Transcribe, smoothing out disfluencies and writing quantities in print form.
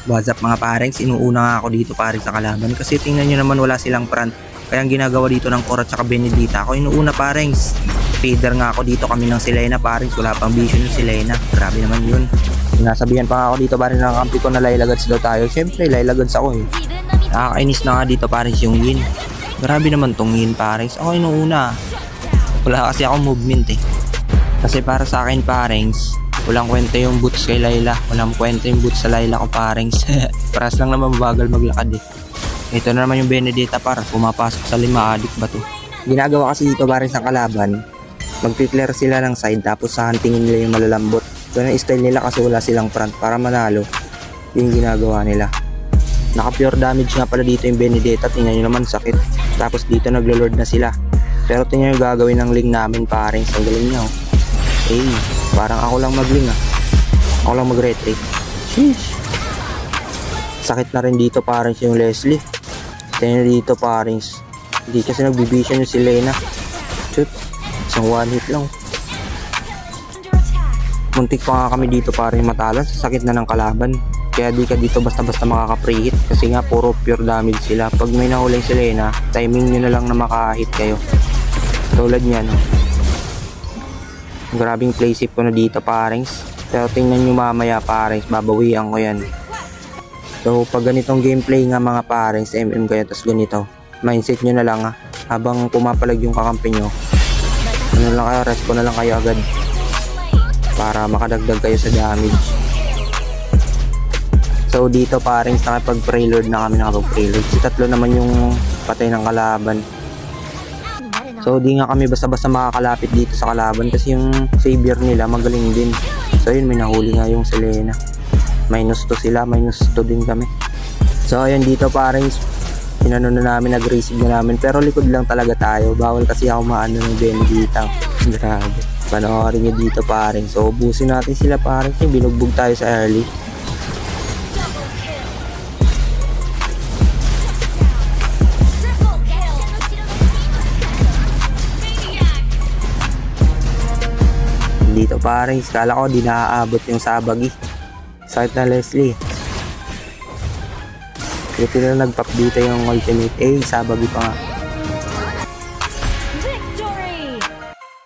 What's up mga parents, inuuna nga ako dito pare sa kalaban kasi tingnan nyo naman wala silang front. Kaya ang ginagawa dito ng Cora at Benedita, ako inuuna parents. Feeder nga ako dito kami ng Selena parents, wala pang vision yung Selena. Grabe naman yun. Sinasabihan pa nga ako dito parents ng kampi ko na Lailagads daw tayo. Syempre Lailagads ako eh. Nakakainis na nga dito parents yung Yin. Grabe naman tong Yin parents, ako inuuna. Wala kasi akong movement eh. Kasi para sa akin parents, walang kwenta yung boots kay Layla. Walang kwenta yung boots sa Layla ko parents. Paras lang naman mabagal maglakad eh. Ito na naman yung Benedetta para pumapasok sa 5 adik ba to. Ginagawa kasi dito parents ng kalaban, magpi-clear sila ng side tapos sa huntingin nila yung malalambot. Ito na style nila kasi wala silang front para manalo. Yung ginagawa nila. Naka-pure damage nga pala dito yung Benedetta. Tingnan nyo naman sakit. Tapos dito naglo-lord na sila. Pero tingnan yung gagawin ng link namin parents. Ang galing niya oh. Hey, parang ako lang mag-link ah. Ako lang mag-retreat. Sheesh. Sakit na rin dito parents yung Leslie. Tingnan dito parents. Hindi kasi nagbibision yung Selena. Shoot. Isang one hit lang. Muntik pa nga kami dito parang matalan sa sakit na ng kalaban. Kaya di ka dito basta-basta makaka-pre-hit. Kasi nga puro pure damage sila. Pag may nahuling Selena, timing nyo na lang na maka-hit kayo. Tulad niyan. Grabing play safe ko na dito parents. Pero tingnan nyo mamaya parents, babawian ko yan. So pag ganitong gameplay nga mga parents, MM kayo tas ganito, mindset nyo na lang ha. Habang pumapalag yung kakampi nyo, ano lang kayo, respawn na lang kayo agad. Para makadagdag kayo sa damage. So dito parents, nakapag-preload na kami, nakapag-preload. Si tatlo naman yung patay ng kalaban. So di nga kami basta-basta makakalapit dito sa kalaban kasi yung savior nila magaling din. So yun, may nahuli nga yung Selena. -2 sila, -2 din kami. So ayun dito parents, inano na namin, nag-receive na namin. Pero likod lang talaga tayo, bawal kasi ako maano ng Benedita. Grabe, panoorin nyo dito parents. So ubusin natin sila parents, yung binugbog tayo sa early. Dito parents, kala ko di naaabot yung sabagi. Sakit na Leslie. Dito na nag-pop dito yung ultimate. Sabagi pa nga.